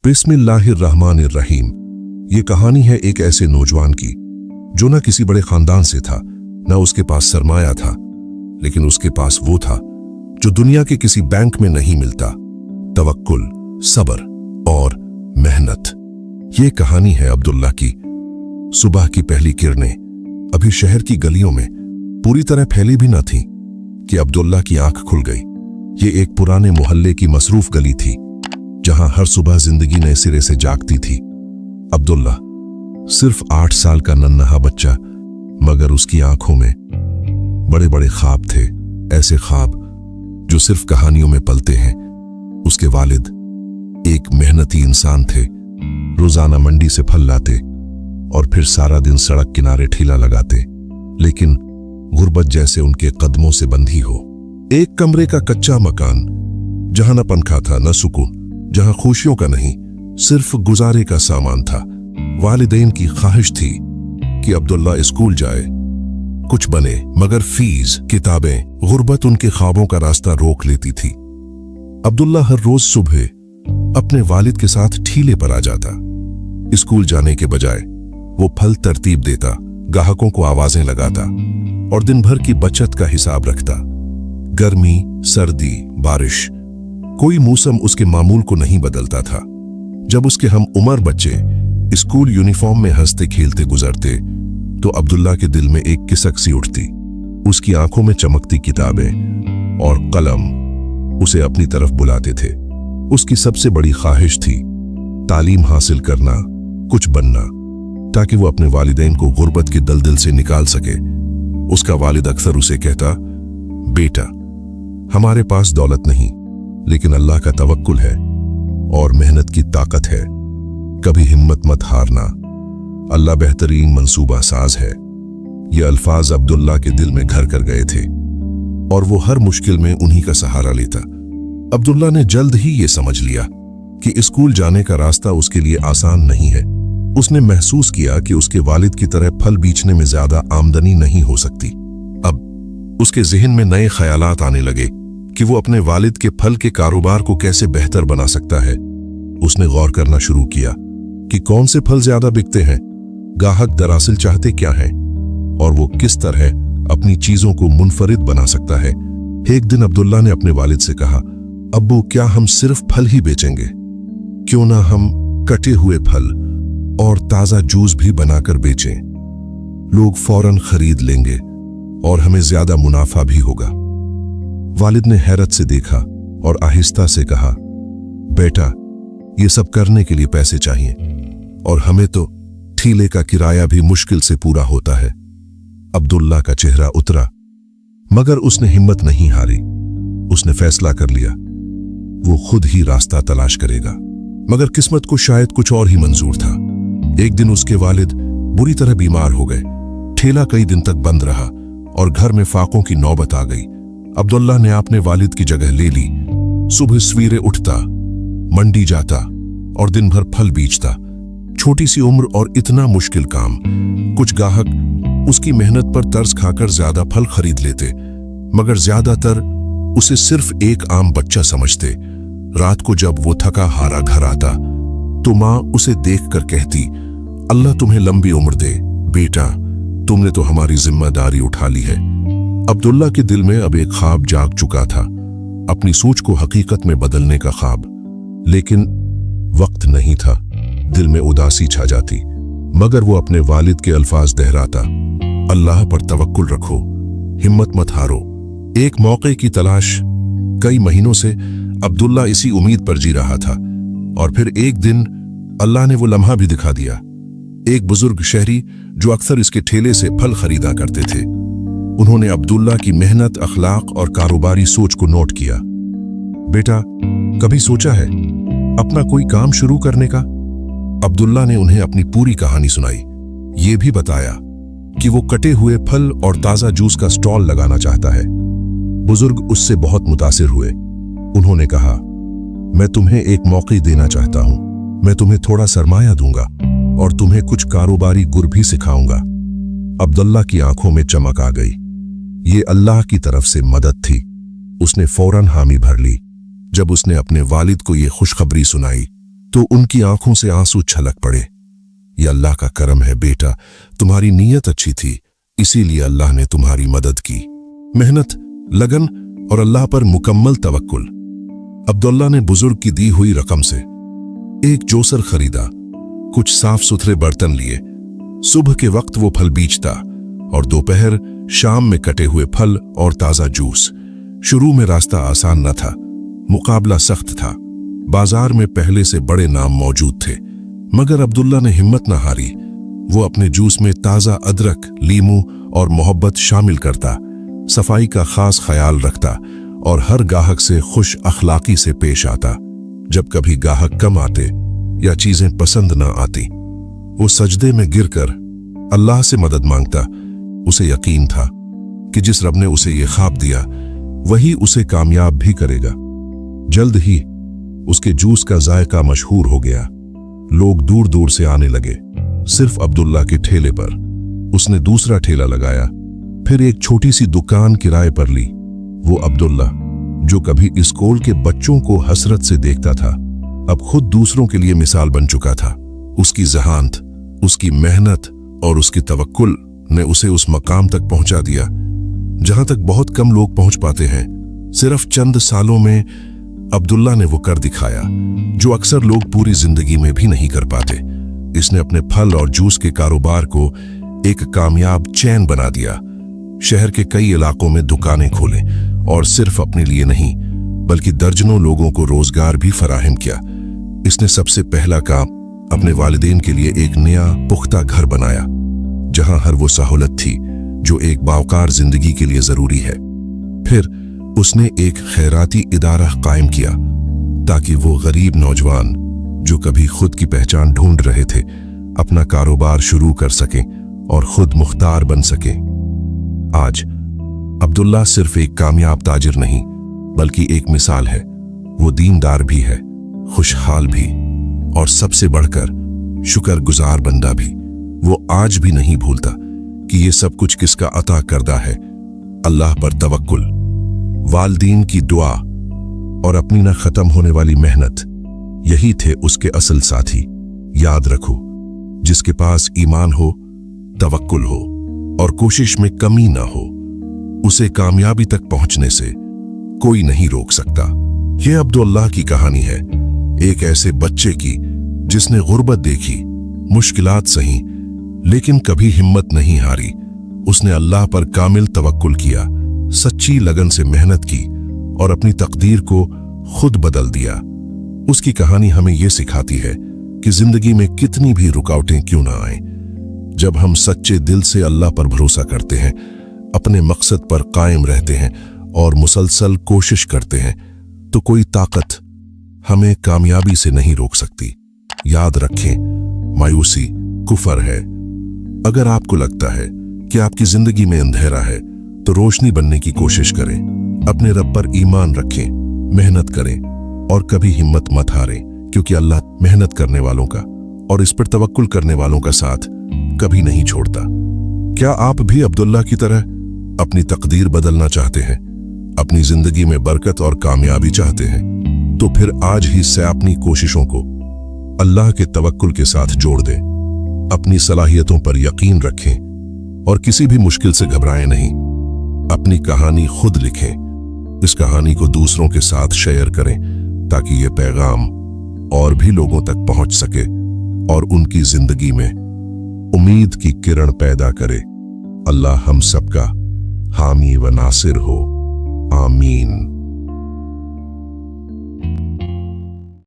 बिस्मिल्लाहिर्रहमानिर्रहीम। ये कहानी है एक ऐसे नौजवान की जो न किसी बड़े खानदान से था, न उसके पास सरमाया था, लेकिन उसके पास वो था जो दुनिया के किसी बैंक में नहीं मिलता: तवक्कुल, सब्र और मेहनत। ये कहानी है अब्दुल्ला की। सुबह की पहली किरणें अभी शहर की गलियों में पूरी तरह फैली भी न थीं कि अब्दुल्ला की आंख खुल गई। ये एक पुराने मोहल्ले की मसरूफ गली थी जहां हर सुबह जिंदगी नए सिरे से जागती थी। अब्दुल्ला सिर्फ 8 साल का नन्हा बच्चा, मगर उसकी आंखों में बड़े बड़े ख्वाब थे, ऐसे ख्वाब जो सिर्फ कहानियों में पलते हैं। उसके वालिद एक मेहनती इंसान थे, रोजाना मंडी से फल लाते और फिर सारा दिन सड़क किनारे ठेला लगाते, लेकिन गुर्बत जैसे उनके कदमों से बंधी हो। एक कमरे का कच्चा मकान, जहां न पंखा था न सुकून, जहां खुशियों का नहीं सिर्फ गुजारे का सामान था। वालिदैन की ख्वाहिश थी कि अब्दुल्ला स्कूल जाए, कुछ बने, मगर फीस, किताबें, गुर्बत उनके ख्वाबों का रास्ता रोक लेती थी। अब्दुल्ला हर रोज सुबह अपने वालिद के साथ ठेले पर आ जाता। स्कूल जाने के बजाय वो फल तरतीब देता, ग्राहकों को आवाजें लगाता और दिन भर की बचत का हिसाब रखता। गर्मी, सर्दी, बारिश, कोई मौसम उसके मामूल को नहीं बदलता था। जब उसके हम उम्र बच्चे स्कूल यूनिफॉर्म में हंसते खेलते गुजरते तो अब्दुल्ला के दिल में एक किसक सी उठती। उसकी आंखों में चमकती किताबें और कलम उसे अपनी तरफ बुलाते थे। उसकी सबसे बड़ी ख्वाहिश थी तालीम हासिल करना, कुछ बनना, ताकि वो अपने वालिदैन को गुर्बत के दलदल से निकाल सके। उसका वालिद अक्सर उसे कहता, बेटा, हमारे पास दौलत नहीं, लेकिन अल्लाह का तवक्कुल है और मेहनत की ताकत है। कभी हिम्मत मत हारना, अल्लाह बेहतरीन मंसूबा साज है। ये अल्फाज अब्दुल्ला के दिल में घर कर गए थे और वो हर मुश्किल में उन्हीं का सहारा लेता। अब्दुल्ला ने जल्द ही ये समझ लिया कि स्कूल जाने का रास्ता उसके लिए आसान नहीं है। उसने महसूस किया कि उसके वालिद की तरह फल बेचने में ज्यादा आमदनी नहीं हो सकती। अब उसके जहन में नए ख्यालात आने लगे कि वो अपने वालिद के फल के कारोबार को कैसे बेहतर बना सकता है। उसने गौर करना शुरू किया कि कौन से फल ज्यादा बिकते हैं, ग्राहक दरअसल चाहते क्या हैं, और वो किस तरह अपनी चीजों को मुनफरिद बना सकता है। एक दिन अब्दुल्ला ने अपने वालिद से कहा, अब्बू, क्या हम सिर्फ फल ही बेचेंगे? क्यों ना हम कटे हुए फल और ताजा जूस भी बनाकर बेचें? लोग फौरन खरीद लेंगे और हमें ज्यादा मुनाफा भी होगा। वालिद ने हैरत से देखा और आहिस्ता से कहा, बेटा, ये सब करने के लिए पैसे चाहिए और हमें तो ठेले का किराया भी मुश्किल से पूरा होता है। अब्दुल्ला का चेहरा उतरा, मगर उसने हिम्मत नहीं हारी। उसने फैसला कर लिया वो खुद ही रास्ता तलाश करेगा। मगर किस्मत को शायद कुछ और ही मंजूर था। एक दिन उसके वालिद बुरी तरह बीमार हो गए। ठेला कई दिन तक बंद रहा और घर में फाकों की नौबत आ गई। अब्दुल्ला ने अपने वालिद की जगह ले ली। सुबह सवेरे उठता, मंडी जाता और दिन भर फल बेचता। छोटी सी उम्र और इतना मुश्किल काम। कुछ ग्राहक उसकी मेहनत पर तरस खाकर ज्यादा फल खरीद लेते, मगर ज्यादातर उसे सिर्फ एक आम बच्चा समझते। रात को जब वो थका हारा घर आता तो माँ उसे देखकर कहती, अल्लाह तुम्हें लंबी उम्र दे बेटा, तुमने तो हमारी जिम्मेदारी उठा ली है। अब्दुल्ला के दिल में अब एक ख्वाब जाग चुका था, अपनी सोच को हकीकत में बदलने का ख्वाब। लेकिन वक्त नहीं था। दिल में उदासी छा जाती, मगर वो अपने वालिद के अल्फाज दोहराता, अल्लाह पर तवक्कुल रखो, हिम्मत मत हारो। एक मौके की तलाश। कई महीनों से अब्दुल्ला इसी उम्मीद पर जी रहा था और फिर एक दिन अल्लाह ने वो लम्हा भी दिखा दिया। एक बुजुर्ग शहरी जो अक्सर इसके ठेले से फल खरीदा करते थे, उन्होंने अब्दुल्ला की मेहनत, अखलाक और कारोबारी सोच को नोट किया। बेटा, कभी सोचा है अपना कोई काम शुरू करने का? अब्दुल्ला ने उन्हें अपनी पूरी कहानी सुनाई। ये भी बताया कि वो कटे हुए फल और ताजा जूस का स्टॉल लगाना चाहता है। बुजुर्ग उससे बहुत मुतासिर हुए। उन्होंने कहा, मैं तुम्हें एक मौका देना चाहता हूं। मैं तुम्हें थोड़ा सरमाया दूंगा और तुम्हें कुछ कारोबारी गुर भी सिखाऊंगा। अब्दुल्ला की आंखों में चमक आ गई। ये अल्लाह की तरफ से मदद थी। उसने फौरन हामी भर ली। जब उसने अपने वालिद को ये खुशखबरी सुनाई तो उनकी आंखों से आंसू छलक पड़े। यह अल्लाह का करम है बेटा, तुम्हारी नीयत अच्छी थी, इसीलिए अल्लाह ने तुम्हारी मदद की। मेहनत, लगन और अल्लाह पर मुकम्मल तवक्कुल। अब्दुल्ला ने बुजुर्ग की दी हुई रकम से एक जोसर खरीदा, कुछ साफ सुथरे बर्तन लिए। सुबह के वक्त वो फल बीचता और दोपहर शाम में कटे हुए फल और ताजा जूस। शुरू में रास्ता आसान न था, मुकाबला सख्त था। बाजार में पहले से बड़े नाम मौजूद थे, मगर अब्दुल्ला ने हिम्मत न हारी। वो अपने जूस में ताजा अदरक, लीमू और मोहब्बत शामिल करता, सफाई का खास ख्याल रखता और हर गाहक से खुश अखलाकी से पेश आता। जब कभी गाहक कम आते या चीजें पसंद न आती, वो सजदे में गिरकर अल्लाह से मदद मांगता। उसे यकीन था कि जिस रब ने उसे ये ख्वाब दिया वही उसे कामयाब भी करेगा। जल्द ही उसके जूस का जायका मशहूर हो गया। लोग दूर दूर से आने लगे। सिर्फ अब्दुल्ला के ठेले पर उसने दूसरा ठेला लगाया, फिर एक छोटी सी दुकान किराए पर ली। वो अब्दुल्ला जो कभी स्कूल के बच्चों को हसरत से देखता था, अब खुद दूसरों के लिए मिसाल बन चुका था। उसकी ज़हानत, उसकी मेहनत और उसकी तवक्कुल ने उसे उस मकाम तक पहुंचा दिया जहां तक बहुत कम लोग पहुंच पाते हैं। सिर्फ चंद सालों में अब्दुल्ला ने वो कर दिखाया जो अक्सर लोग पूरी जिंदगी में भी नहीं कर पाते। इसने अपने फल और जूस के कारोबार को एक कामयाब चेन बना दिया। शहर के कई इलाकों में दुकानें खोले और सिर्फ अपने लिए नहीं बल्कि दर्जनों लोगों को रोजगार भी फराहम किया। इसने सबसे पहला काम अपने वालिदैन के लिए एक नया पुख्ता घर बनाया जहां हर वो सहूलत थी जो एक बावकार जिंदगी के लिए जरूरी है। फिर उसने एक खैराती इदारा कायम किया ताकि वो गरीब नौजवान जो कभी खुद की पहचान ढूंढ रहे थे अपना कारोबार शुरू कर सकें और खुद मुख्तार बन सकें। आज अब्दुल्ला सिर्फ एक कामयाब ताजिर नहीं बल्कि एक मिसाल है। वो दीनदार भी है, खुशहाल भी और सबसे बढ़कर शुक्रगुजार बंदा भी। वो आज भी नहीं भूलता कि ये सब कुछ किसका अता करदा है। अल्लाह पर तवक्कुल, वालिदैन की दुआ और अपनी न खत्म होने वाली मेहनत, यही थे उसके असल साथी। याद रखो, जिसके पास ईमान हो, तवक्कुल हो और कोशिश में कमी ना हो, उसे कामयाबी तक पहुंचने से कोई नहीं रोक सकता। यह अब्दुल्लाह की कहानी है, एक ऐसे बच्चे की जिसने गुर्बत देखी, मुश्किलात सही, लेकिन कभी हिम्मत नहीं हारी। उसने अल्लाह पर कामिल तवक्कुल किया, सच्ची लगन से मेहनत की और अपनी तकदीर को खुद बदल दिया। उसकी कहानी हमें यह सिखाती है कि जिंदगी में कितनी भी रुकावटें क्यों ना आए, जब हम सच्चे दिल से अल्लाह पर भरोसा करते हैं, अपने मकसद पर कायम रहते हैं और मुसलसल कोशिश करते हैं, तो कोई ताकत हमें कामयाबी से नहीं रोक सकती। याद रखें, मायूसी कुफर है। अगर आपको लगता है कि आपकी जिंदगी में अंधेरा है तो रोशनी बनने की कोशिश करें। अपने रब पर ईमान रखें, मेहनत करें और कभी हिम्मत मत हारें, क्योंकि अल्लाह मेहनत करने वालों का और इस पर तवक्कुल करने वालों का साथ कभी नहीं छोड़ता। क्या आप भी अब्दुल्ला की तरह अपनी तकदीर बदलना चाहते हैं, अपनी जिंदगी में बरकत और कामयाबी चाहते हैं? तो फिर आज ही से अपनी कोशिशों को अल्लाह के तवक्कुल के साथ जोड़ दें। अपनी सलाहियतों पर यकीन रखें और किसी भी मुश्किल से घबराएं नहीं। अपनी कहानी खुद लिखें, इस कहानी को दूसरों के साथ शेयर करें ताकि ये पैगाम और भी लोगों तक पहुंच सके और उनकी जिंदगी में उम्मीद की किरण पैदा करे। अल्लाह हम सबका हामी व नासिर हो। आमीन।